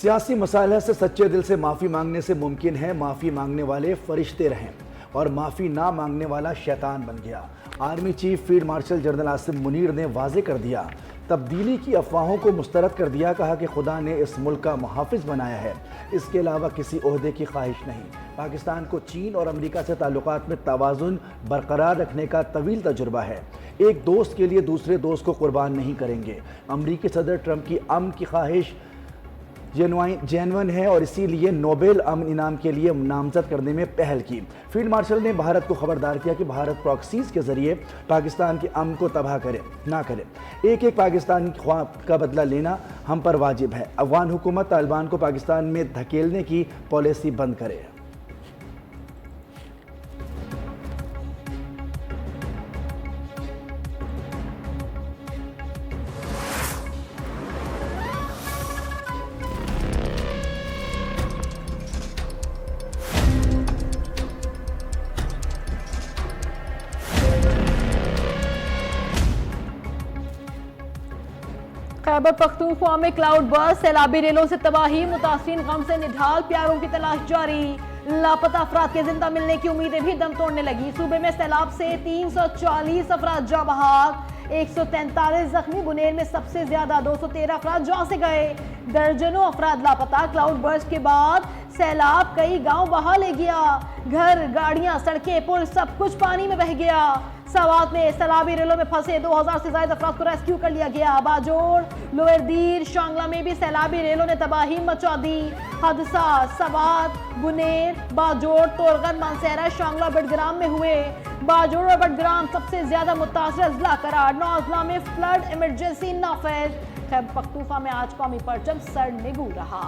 सियासी मसाइल से सच्चे दिल से माफ़ी मांगने से मुमकिन है माफ़ी मांगने वाले फरिश्ते रहें और माफ़ी ना मांगने वाला शैतान बन गया। Army chief field marshal general Asim Munir ने वाजे कर दिया, तब्दीली की अफवाहों को मुस्तरद कर दिया। कहा कि खुदा ने इस मुल्क का मुहाफिज बनाया है, इसके अलावा किसी ओहदे की ख्वाहिश नहीं। पाकिस्तान को चीन और अमेरिका से ताल्लुकात में तवाज़ुन बरकरार रखने का तवील तजुर्बा है। एक दोस्त के लिए दूसरे दोस्त को कुर्बान नहीं करेंगे। अमरीकी सदर ट्रंप की अमन की ख्वाहिश जेन्युइन है और इसीलिए नोबेल अमन इनाम के लिए नामजद करने में पहल की। फील्ड मार्शल ने भारत को खबरदार किया कि भारत प्रॉक्सीज के जरिए पाकिस्तान के अमन को तबाह करे ना करे। एक एक पाकिस्तान ख्वाब का बदला लेना हम पर वाजिब है। अफगान हुकूमत तालिबान को पाकिस्तान में धकेलने की पॉलिसी बंद करे। खैबर पख्तूनख्वा में क्लाउड बर्स्ट, सैलाबी रेलों से तबाही, मुतासिरीन गम से निढाल, प्यारों की तलाश जारी। लापता अफराद के जिंदा मिलने की उम्मीदें भी दम तोड़ने लगी। सूबे में सैलाब से 340 अफराद जाँ बहाक, 143 जख्मी। बुनेर में सबसे ज्यादा 213 अफराद जाँ से गए, दर्जनों अफराद लापता। क्लाउड बर्स्ट के बाद सैलाब कई गांव बहा ले गया। घर, गाड़ियां, सड़कें, पुल सब कुछ पानी में बह गया। सवात में सैलाबी रेलों में फंसे 2000 से ज्यादा अफराद को रेस्क्यू कर लिया गया। बाजोड़, लोअरदीर, शांगला में भी सैलाबी रेलों ने तबाही मचा दी। हादसा सवात, बुनेर, बाजोड़, तोरगन, मानसेरा, शांगला, बडग्राम में हुए। बाजोड़ और बडग्राम सबसे ज्यादा मुतासर अजला करार। 9 अजला में फ्लड इमरजेंसी नाफिज। खैबर पख्तूनख्वा में आज कौमी परचम सर निगू रहा।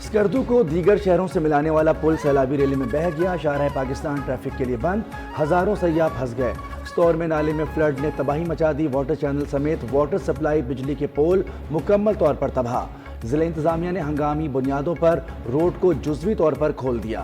स्कर्दू को दीगर शहरों से मिलाने वाला पुल सैलाबी रैली में बह गया। शाहराह पाकिस्तान ट्रैफिक के लिए बंद, हजारों सयाह फंस गए। स्टोर में नाले में फ्लड ने तबाही मचा दी। वाटर चैनल समेत वाटर सप्लाई, बिजली के पोल मुकम्मल तौर पर तबाह। जिला इंतजामिया ने हंगामी बुनियादों पर रोड को जुज़वी तौर पर खोल दिया।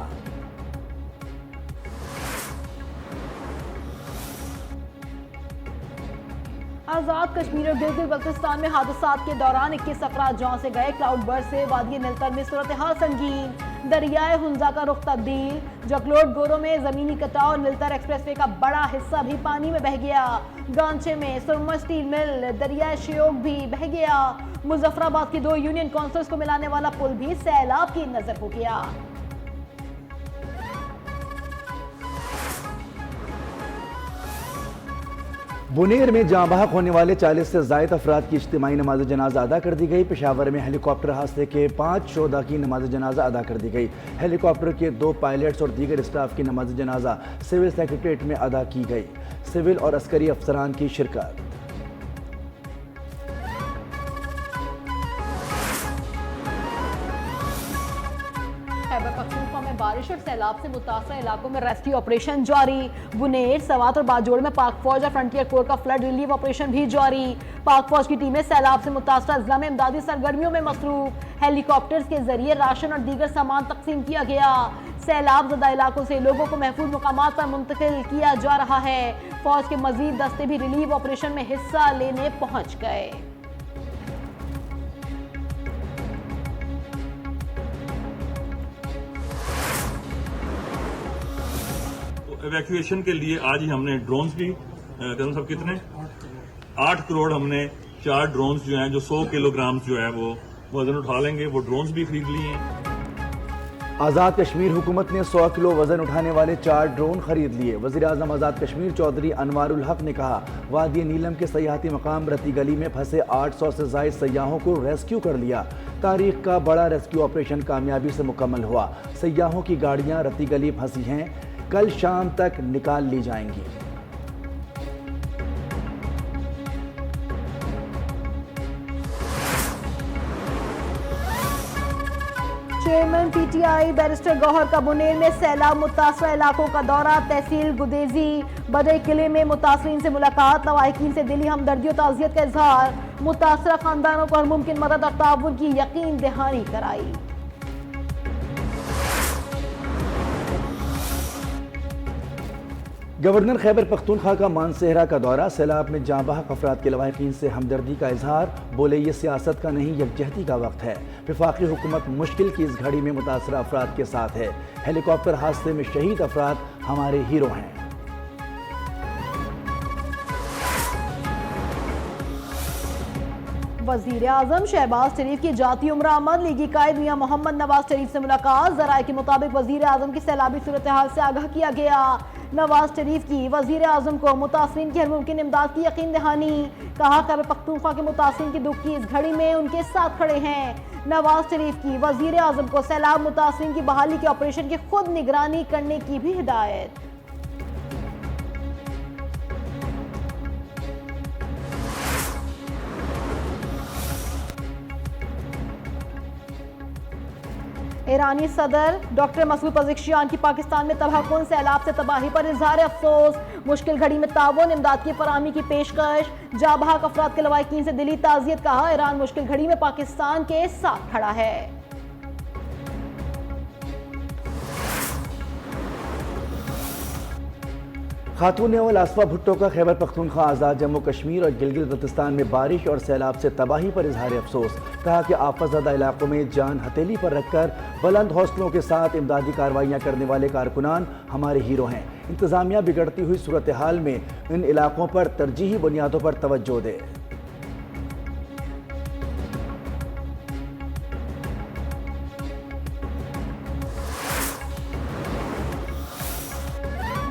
आजाद कश्मीर और गिलगित बल्तिस्तान में हादसात के दौरान 21 अफराद जान से गए। क्लाउड बर्स्ट से वादी नीलतर में सूरत हाल संगीन। दरियाए हुंजा का रुख तब्दील। जगलोट गोरो में जमीनी कटाव और नीलतर एक्सप्रेसवे का बड़ा हिस्सा भी पानी में बह गया। गांचे में सुरमा स्टील मिल, दरियाए श्योक भी बह गया। मुजफ्फराबाद की 2 यूनियन काउंसिल्स को मिलाने वाला पुल भी सैलाब की नजर हो गया। बुनेर में जाँ बहक होने वाले 40 से ज़ायद अफराद की इज्तिमाई नमाज जनाजा अदा कर दी गई। पेशावर में हेलीकॉप्टर हादसे के 5 शोधा की नमाज जनाजा अदा कर दी गई। हेलीकॉप्टर के 2 पायलट्स और दीगर स्टाफ की नमाज जनाजा सिविल सेक्रेटरीट में अदा की गई। सिविल और अस्करी अफसरान की शिरकत। खैबर पख्तूनख्वा में बारिश और सैलाब से मुतासर इलाकों में रेस्क्यू ऑपरेशन जारी। बुनेर, सवात और बाजोड़ में पाक फौज और फ्रंटियर कोर का फ्लड रिलीफ ऑपरेशन भी जारी। पाक फौज की टीमें सैलाब से मुतासर अजला में इमदादी सरगर्मियों में मसरूफ। हेलीकॉप्टर्स के जरिए राशन और दीगर सामान तकसीम किया गया। सैलाब ज़दा इलाकों से लोगों को महफूज मुकामात पर मुंतकिल किया जा रहा है। फौज के मजीद दस्ते भी रिलीफ ऑपरेशन में हिस्सा लेने पहुंच गए। इवैक्यूएशन के लिए आज ही हमने ड्रोन्स भी जनरल साहब कितने 8 करोड़ हमने 4 ड्रोन्स जो हैं जो 100 किलोग्राम जो है वो वजन उठा लेंगे, वो ड्रोन्स भी खरीद लिए हैं। आज़ाद कश्मीर हुकूमत ने 100 किलो वजन उठाने वाले 4 ड्रोन खरीद लिए। वज़ीर आज़म आज़ाद कश्मीर चौधरी अनवारुल हक ने कहा, वादी नीलम के सयाहती मकाम रती गली में फंसे 800 से ज़ायद सयाहों को रेस्क्यू कर लिया। तारीख का बड़ा रेस्क्यू ऑपरेशन कामयाबी से मुकम्मल हुआ। सयाहों की गाड़ियां रती गली फंसी हैं, कल शाम तक निकाल ली जाएंगी। चेयरमैन पीटीआई बैरिस्टर गौहर का बुनेर में सैलाब मुतासर इलाकों का दौरा। तहसील गुदेजी बड़े किले में मुतासरीन से मुलाकात। लवाहिकीन से दिली हमदर्दी और ताज़ियत का इजहार। मुतासरा खानदानों को हर मुमकिन मदद और ताउन की यकीन दहानी कराई। गवर्नर खैबर पख्तूनख्वा का मानसेहरा का दौरा, सैलाब में जाँ बहक अफराद के लवाहिकीन से हमदर्दी का इजहार। बोले ये सियासत का नहीं यकजहती का वक्त है। वफाकी हुकूमत मुश्किल की इस घड़ी में मुतासरा अफराद के साथ है। हेलीकॉप्टर हादसे में शहीद अफराद हमारे हीरो हैं। वजीर आजम शहबाज शरीफ की जाती उम्र आमद। लीगी कायद मियां मोहम्मद नवाज शरीफ से मुलाकात। जराये के मुताबिक वजीर आजम की सैलाबी सूरत हाल से आगाह किया गया। नवाज शरीफ की वजीर आजम को मुतासरीन की हर मुमकिन इमदाद की यकीन दहानी। कहा खैबर पख्तूनख्वा के मुतासरीन की दुख की इस घड़ी में उनके साथ खड़े हैं। नवाज शरीफ की वजीर आजम को सैलाब मुतासरीन की बहाली के ऑपरेशन की खुद निगरानी करने की भी हिदायत। ईरानी सदर डॉक्टर मसूद पज़ेश्कियान की पाकिस्तान में तबाहकुन सैलाब से तबाही पर इजहार अफसोस। मुश्किल घड़ी में ताउन इमदाद की फराहमी की पेशकश। जाँ बहक अफराद के लवाहिकीन से दिली ताज़ियत। कहा ईरान मुश्किल घड़ी में पाकिस्तान के साथ खड़ा है। खातून अव्वल आसफा भुट्टो का खैबर पख्तूनख्वा आज़ाद जम्मू कश्मीर और गिलगित बल्तिस्तान में बारिश और सैलाब से तबाही पर इजहार अफसोस। कहा कि आफतज़दा इलाकों में जान हथेली पर रखकर बुलंद हौसलों के साथ इमदादी कार्रवाइयाँ करने वाले कारकुनान हमारे हीरो हैं। इंतज़ामिया बिगड़ती हुई सूरत हाल में इन इलाकों पर तरजीही बुनियादों पर तवज्जो दे।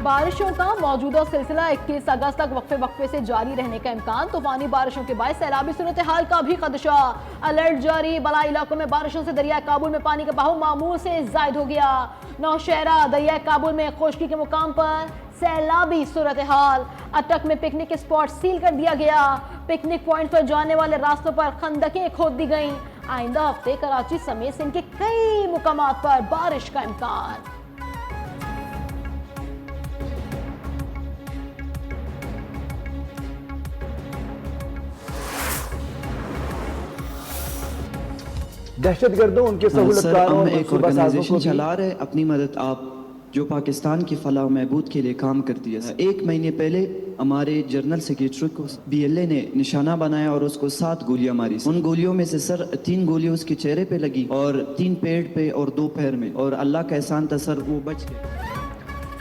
बारिशों का मौजूदा सिलसिला 21 अगस्त तक वक्फे वक्फे से जारी रहने का इम्कान। तूफानी बारिशों के बाद सैलाबी सूरत हाल का भी खदशा। अलर्ट जारी। बला इलाकों में बारिशों से दरिया काबुल में पानी का बहाव मामूल से जायद हो गया। नौशहरा दरिया काबुल में खुश्की के मुकाम पर सैलाबी सूरत हाल। अटक में पिकनिक स्पॉट सील कर दिया गया। पिकनिक पॉइंट पर जाने वाले रास्तों पर खंदकें खोद दी गईं। आइंदा हफ्ते कराची समेत सिंध के कई मुकामात पर बारिश का इम्कान। दहशतगर्दों उनके सहूलतकारों और एक ऑर्गेनाइजेशन चला रहे अपनी मदद आप जो पाकिस्तान की फलाह महबूद के लिए काम करती है। 1 महीने पहले हमारे जनरल सेक्रेटरी को BLA ने निशाना बनाया और उसको 7 गोलियां मारी। उन गोलियों में से सर 3 गोलियां उसके चेहरे पे लगी और 3 पेट पे और 2 पैर में, और अल्लाह का एहसान था सर वो बच गए।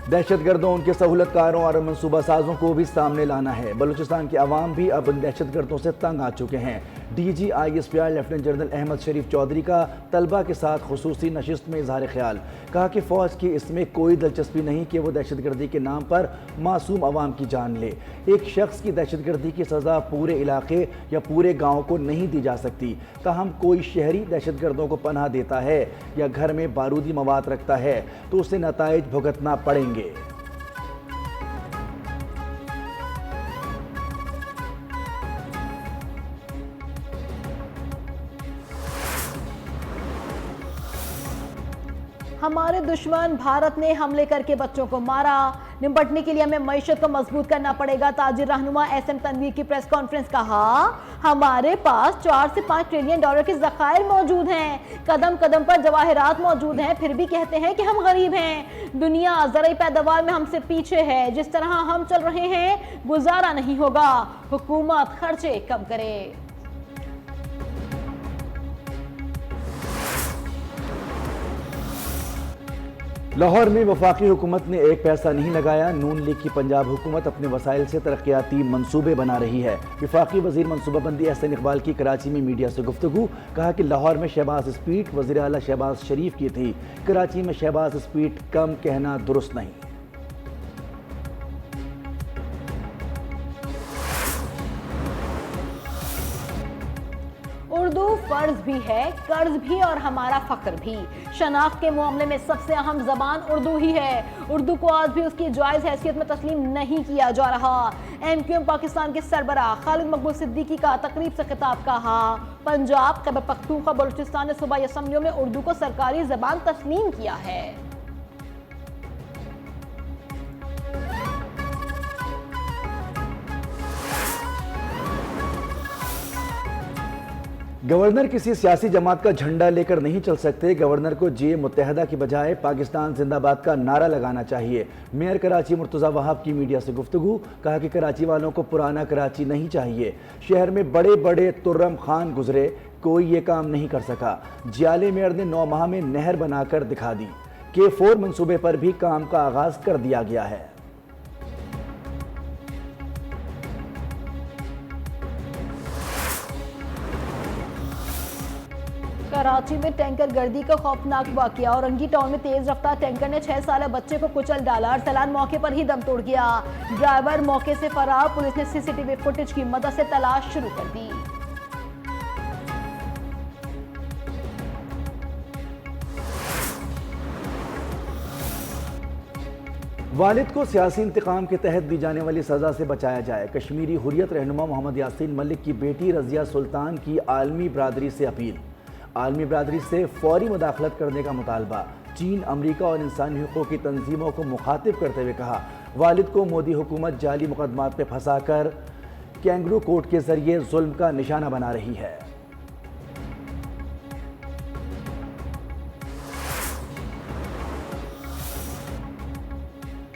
दहशतगर्दों उनके सहूलतकारों और मनसूबा साजों को भी सामने लाना है। बलूचिस्तान के अवाम भी अब इन दहशतगर्दों से तंग आ चुके हैं। DG ISPR lieutenant general Ahmed Sharif Chaudhry का तलबा के साथ खुसूसी नशिस्त में इजहार ख्याल। कहा कि फ़ौज की इसमें कोई दिलचस्पी नहीं कि वो दहशतगर्दी के नाम पर मासूम अवाम की जान ले। एक शख्स की दहशतगर्दी की सज़ा पूरे इलाके या पूरे गाँव को नहीं दी जा सकती। ताहम कोई शहरी दहशतगर्दों को पनाह देता है या घर में बारूदी मवाद रखता है तो उसे नताइज भुगतना पड़ेंगे। हमारे दुश्मन भारत ने हमले करके बच्चों को मारा। निपटने के लिए हमें मईशत को मजबूत करना पड़ेगा। ताजिर रहनुमा SM तनवीर की प्रेस कॉन्फ्रेंस। कहा हमारे पास 4 से 5 ट्रिलियन डॉलर के ज़खायर मौजूद हैं। कदम कदम पर जवाहरात मौजूद हैं, फिर भी कहते हैं कि हम गरीब हैं। दुनिया ज़राई पैदावार में हमसे पीछे है। जिस तरह हम चल रहे हैं गुजारा नहीं होगा। हुकूमत खर्चे कम करे। लाहौर में वफाकी हुकूमत ने एक पैसा नहीं लगाया। नून लीग की पंजाब हुकूमत अपने वसाइल से तरक्याती मंसूबे बना रही है। वफाकी वजीर मनसूबाबंदी एहसन इकबाल की कराची में मीडिया से गुफ्तगू। कहा कि लाहौर में शहबाज स्पीड वज़ीर आला शहबाज शरीफ की थी। कराची में शहबाज स्पीड कम कहना दुरुस्त नहीं। उर्दू फर्ज भी है, कर्ज भी और हमारा फख्र भी। शनाख्त के मामले में सबसे अहम जबान उर्दू ही है। उर्दू को आज भी उसकी जायज़ हैसियत में तस्लीम नहीं किया जा रहा। MQM पाकिस्तान के सरबराह खालिद मकबूल सिद्दीकी का तकरीब से खिताब। कहा पंजाब खैबर पख्तूनख्वा बलूचिस्तान ने सूबाई असम्बलियों में उर्दू को सरकारी जबान तस्लीम किया है। गवर्नर किसी सियासी जमात का झंडा लेकर नहीं चल सकते। गवर्नर को जे मुत्तहदा की बजाय पाकिस्तान जिंदाबाद का नारा लगाना चाहिए। मेयर कराची मुर्तज़ा वहाब की मीडिया से गुफ्तगू, कहा कि कराची वालों को पुराना कराची नहीं चाहिए। शहर में बड़े बड़े तुर्रम खान गुजरे, कोई ये काम नहीं कर सका। जियाले मेयर ने 9 माह में नहर बनाकर दिखा दी। K4 मंसूबे पर भी काम का आगाज कर दिया गया है। कराची में टैंकर गर्दी का खौफनाक वाकया। औरंगी टाउन में तेज रफ्तार टैंकर ने 6 साल बच्चे को कुचल डाला। अरसलान मौके पर ही दम तोड़ गया। ड्राइवर मौके से फरार। पुलिस ने सीसीटीवी फुटेज की मदद से तलाश शुरू कर दी। वालिद को सियासी इंतकाम के तहत दी जाने वाली सजा से बचाया जाए। कश्मीरी हुर्रियत रहनुमा मोहम्मद यासीन मलिक की बेटी रजिया सुल्तान की आलमी बरादरी से अपील। आलमी बरादरी से फौरी मुदाखलत करने का मुतालबा। चीन, अमरीका और इंसानी हुकूक की तंजीमों को मुखातिब करते हुए कहा, वालिद को मोदी हुकूमत जाली मुकदमात में फंसाकर कैंगरू कोर्ट के जरिए जुल्म का निशाना बना रही है।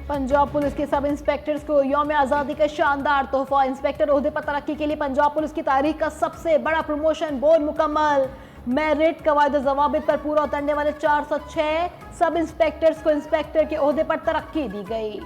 पंजाब पुलिस के सब इंस्पेक्टर्स को यौम आज़ादी का शानदार तोहफा। इंस्पेक्टर ओहदे पर तरक्की के लिए पंजाब पुलिस की तारीख का सबसे बड़ा प्रमोशन बोर्ड मुकम्मल। मेरिट कवायद जवाबित पर पूरा उतरने वाले 406 सब इंस्पेक्टर्स को इंस्पेक्टर के ओहदे पर तरक्की दी गई।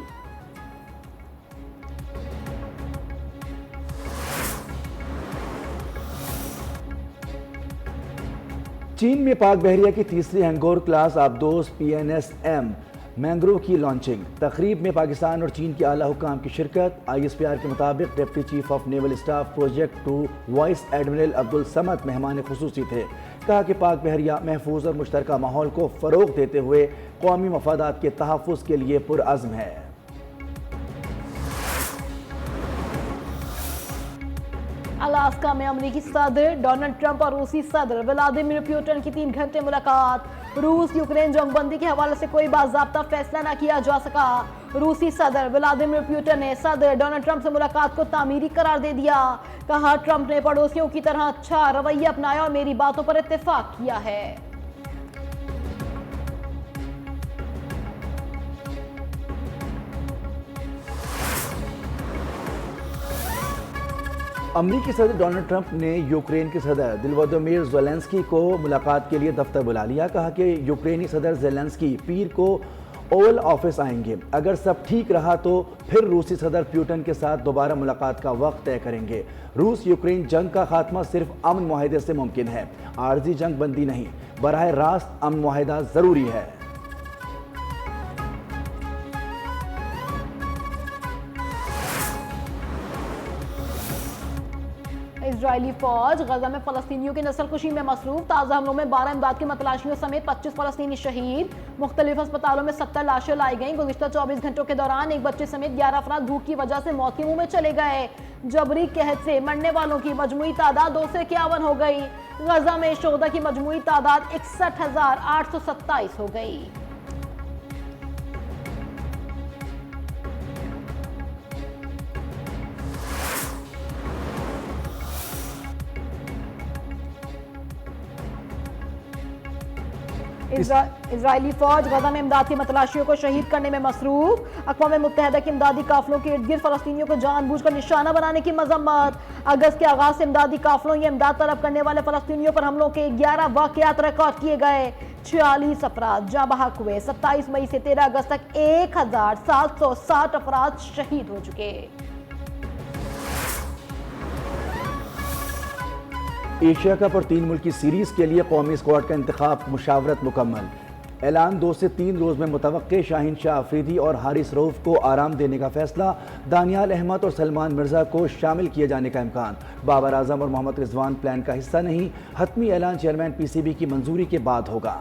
चीन में पाक बहरिया की तीसरी हैंगोर क्लास आबदोस PNSM मैंग्रोव की लॉन्चिंग। तकरीब में पाकिस्तान और चीन के आला हुकाम की शिरकत। ISPR के मुताबिक deputy chief of naval staff project 2 vice admiral Abdul Samad मेहमान खुसूसी थे। कहा कि पाक बहरिया महफूज और मुश्तरका माहौल को फ़रोग देते हुए कौमी मफादात के तहफ़्फ़ुज़ के लिए पुरअज़्म है। अलास्का में अमेरिकी सदर डोनाल्ड ट्रंप और रूसी सदर व्लादिमीर पुतिन की 3 घंटे मुलाकात। रूस यूक्रेन जंगबंदी के हवाले से कोई बाज़ाब्ता फैसला न किया जा सका। रूसी सदर व्लादिमीर पुतिन ने सदर डोनाल्ड ट्रंप से मुलाकात को तामीरी करार दे दिया। कहा, ट्रंप ने पड़ोसियों की तरह अच्छा रवैया अपनाया और मेरी बातों पर इत्तेफाक किया है। अमरीकी सदर डोनाल्ड ट्रंप ने यूक्रेन के सदर वोलोदिमीर ज़ेलेंस्की को मुलाकात के लिए दफ्तर बुला लिया। कहा कि यूक्रेनी सदर ज़ेलेंस्की पीर को ओवल ऑफिस आएंगे। अगर सब ठीक रहा तो फिर रूसी सदर पुतिन के साथ दोबारा मुलाकात का वक्त तय करेंगे। रूस यूक्रेन जंग का खात्मा सिर्फ अमन मुआहदे से मुमकिन है, आर्जी जंग बंदी नहीं। बराह रास्त अमन मुआहदा ज़रूरी है। इजरायली फौज गजा में फलस्तीनियों की नस्लकुशी में मसरूफ। ताज़ा हमलों में 12 इमदाद की मतलाशियों समेत 25 फलस्तीनी शहीद। मुख्तलिफ अस्पतालों में 70 लाशें लाई गईं। गुज़िश्ता 24 घंटों के दौरान एक बच्चे समेत 11 अफराद भूख की वजह से मौत के मुंह में चले गए। जबरी कहत से मरने वालों की मजमूई तादाद 2 से 51 हो गई। गजा में शोहदा की मजमूई तादाद 61,827 हो गई। इजरायली फौज गजा में इमदाद की मतलाशियों को शहीद करने में मसरूफ। अक़वाम मुत्तहदा के इमदादी काफिलों के इर्द गिर्द फलस्तीनियों को जानबूझकर निशाना बनाने की मजम्मत। अगस्त के आगाज से इमदादी काफिलों या इमदाद तलब करने वाले फलस्तीनियों पर हमलों के 11 वाक़यात रिकॉर्ड किए गए। 46 अफराद जाँ बहक हुए। 27 मई से 13 अगस्त तक 1760 अफराद शहीद हो चुके। एशिया कप और 3 मुल्की सीरीज के लिए कौमी स्क्वाड का इंतखाब मुशावरत मुकम्मल। ऐलान 2 से 3 रोज में मुतवक्के। शाहीन शाह अफरीदी और हारिस रऊफ को आराम देने का फैसला। दानियाल अहमद और सलमान मिर्जा को शामिल किए जाने का इम्कान। बाबर आजम और मोहम्मद रिजवान प्लान का हिस्सा नहीं। हतमी ऐलान चेयरमैन PCB की मंजूरी के बाद होगा।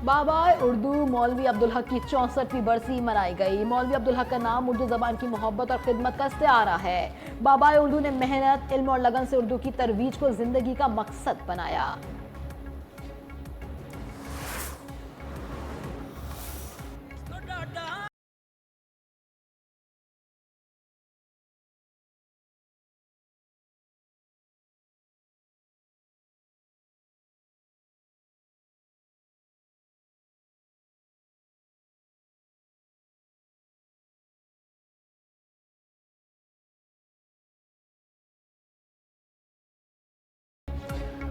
बाबा उर्दू मौलवी अब्दुल हक की 64वीं बरसी मनाई गई। मौलवी अब्दुल हक का नाम उर्दू ज़बान की मोहब्बत और खिदमत का इस्तिआरा है। बाबा उर्दू ने मेहनत, इल्म और लगन से उर्दू की तरवीज को जिंदगी का मकसद बनाया।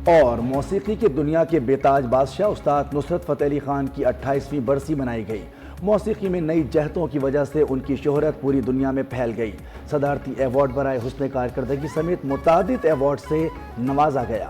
और मौसीकी की दुनिया के बेताज बादशाह उस्ताद नुसरत फ़तेह अली खान की 28वीं बरसी मनाई गई। मौसीकी में नई जहतों की वजह से उनकी शोहरत पूरी दुनिया में फैल गई। सदारती अवार्ड बराए हुस्न कारकर्दगी समेत मुतादिद अवार्ड से नवाजा गया।